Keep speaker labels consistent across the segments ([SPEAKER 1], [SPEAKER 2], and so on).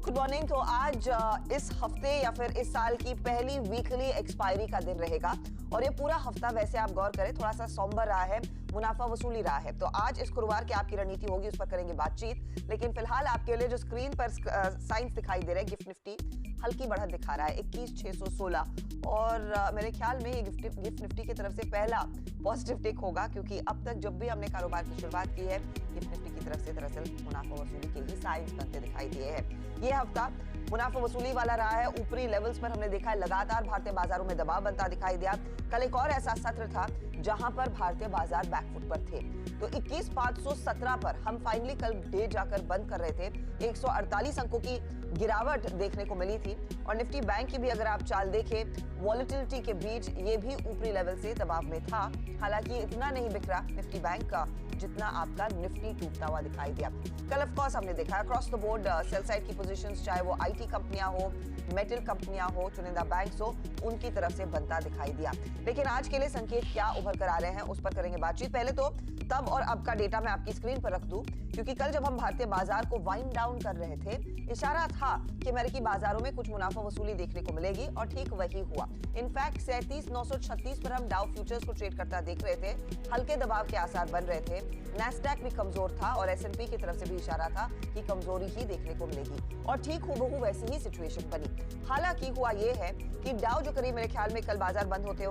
[SPEAKER 1] Good morning. तो आज इस हफ्ते या फिर इस साल की पहली वीकली एक्सपायरी का दिन रहेगा और ये पूरा हफ्ता वैसे आप गौर करें थोड़ा सा सौंबर रहा है, मुनाफा वसूली रहा है। तो आज इस गुरुवार की आपकी रणनीति होगी, उस पर करेंगे बातचीत। लेकिन फिलहाल आपके लिए जो स्क्रीन पर साइंस दिखाई दे रहे हैं, गिफ्ट निफ्टी हल्की बढ़त दिखा रहा है 21,616 और मेरे ख्याल में ये गिफ्ट निफ्टी की तरफ से पहला पॉजिटिव टिक होगा, क्योंकि अब तक जब भी हमने कारोबार की शुरुआत की है गिफ्ट निफ्टी की तरफ से दरअसल मुनाफा वसूली के ही साइंस बनते दिखाई दिए हैं। ये हफ्ता मुनाफा वसूली वाला रहा है। ऊपरी लेवल्स पर हमने देखा है लगातार भारतीय बाजारों में दबाव बनता दिखाई दिया। कल एक और ऐसा सत्र था जहां पर भारतीय बाजार बैकफुट पर थे। तो 21,517 पर हम फाइनली कल डे जाकर बंद कर रहे थे। 148 अंकों की गिरावट देखने को मिली थी और निफ्टी बैंक की भी अगर आप चाल देखें वॉलेटिलिटी के बीच ये भी ऊपरी लेवल से दबाव में था। हालांकि इतना नहीं बिखरा निफ्टी बैंक का जितना आपका निफ्टी टूटता हुआ दिखाई दिया। कल ऑफ कोर्स हमने देखा across the board sell side की पोजीशंस, चाहे वो आईटी कंपनियां हो, मेटल कंपनियां हो, चुनिंदा बैंक्स हो, उनकी तरफ से बनता दिखाई दिया। लेकिन आज के लिए संकेत क्या उभर कर आ रहे हैं उस पर करेंगे बातचीत। पहले तो तब और अब का डेटा मैं आपकी स्क्रीन पर रख दूं, क्योंकि कल जब हम भारतीय बाजार को वाइंड डाउन कर रहे थे इशारा था कि अमेरिकी बाजारों में कुछ मुनाफा वसूली देखने को मिलेगी और ठीक वही हुआ। इनफैक्ट 37,936 पर हम डाउ फ्यूचर्स को ट्रेड करता देख रहे थे। हल्के दबाव के आसार बन रहे थे। नैस्डैक भी कमजोर था और S&P की तरफ से भी इशारा था कि कमजोरी ही देखने को मिलेगी और ठीक हूबहू वैसी ही सिचुएशन बनी। हालांकि हुआ ये है कि डाउ जो करीब मेरे ख्याल में कल बाजार बंद होते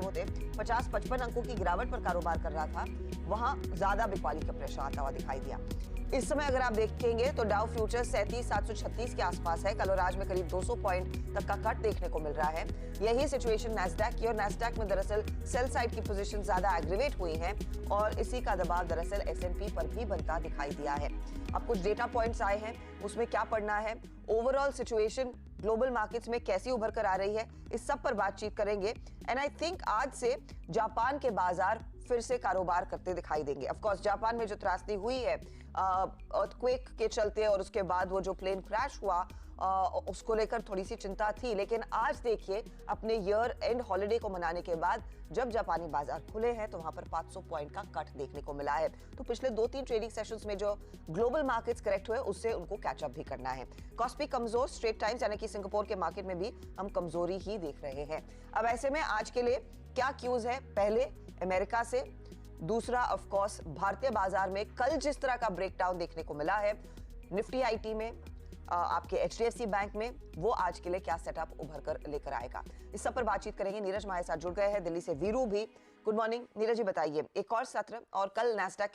[SPEAKER 1] 50-55 अंकों की गिरावट पर कारोबार कर रहा था, वहां ज्यादा बिकवाली का प्रेशर आता हुआ दिखाई दिया। इस समय अगर आप देखेंगे तो डाउ फ्यूचर्स 37,736 के आसपास है। कल और आज में करीब 200 पॉइंट तक का कट देखने को मिल रहा है। यही सिचुएशन नैस्डैक की, और नैस्डैक में दरअसल सेल साइड की पोजीशन ज्यादा एग्रीवेट हुई हैं और इसी का दबाव दरअसल S&P पर भी बनता दिखाई दिया है। अब कुछ डेटा पॉइंट्स आए हैं, उसमें क्या पढ़ना है, ओवरऑल सिचुएशन ग्लोबल मार्केट्स में कैसी उभर कर आ रही है, इस सब पर बातचीत करेंगे। एंड आई थिंक आज से जापान के बाजार फिर से कारोबार करते दिखाई देंगे। ऑफ कोर्स जापान में जो त्रासदी हुई है अर्थक्वेक के चलते और उसके बाद वो जो प्लेन क्रैश हुआ उसको लेकर थोड़ी सी चिंता थी। लेकिन आज देखिए अपने ईयर एंड हॉलिडे को मनाने के बाद जब जापानी बाजार खुले हैं तो वहां पर 500 पॉइंट का कट देखने को मिला है। तो पिछले 2-3 ट्रेडिंग सेशंस में जो ग्लोबल मार्केट्स करेक्ट हुए उससे उनको कैचअप भी करना है। कॉस्पी कमजोर, स्ट्रेट टाइम्स यानी कि सिंगापुर के मार्केट में भी हम कमजोरी ही देख रहे हैं। अब ऐसे में आज के लिए क्या क्यूज है, पहले अमेरिका से, दूसरा ऑफ कोर्स भारतीय बाजार में कल जिस तरह का ब्रेकडाउन देखने को मिला है निफ्टी आईटी में, आपके HDFC बैंक में, वो आज के लिए क्या सेटअप उभर कर लेकर आएगा, इस सब पर बातचीत करेंगे। नीरज हमारे साथ जुड़ गए हैं दिल्ली से, वीरू भी। गुड मॉर्निंग नीरज जी, बताइए एक और सत्र और कल नैस्डैक